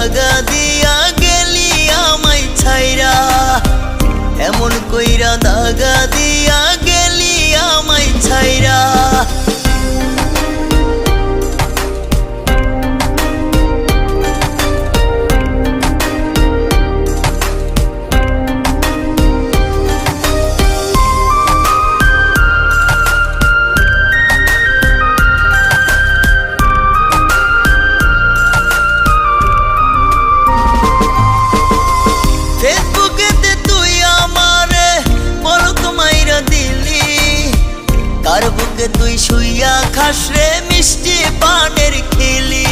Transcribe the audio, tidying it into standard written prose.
দাগা দিয়া গেলি আমায় ছাইরা, এমন কইরা দাগা দিয়া গেলি আমায় ছাইরা। কার বুকে তুই শুইয়া খাস রে মিষ্টি পানের খিলি।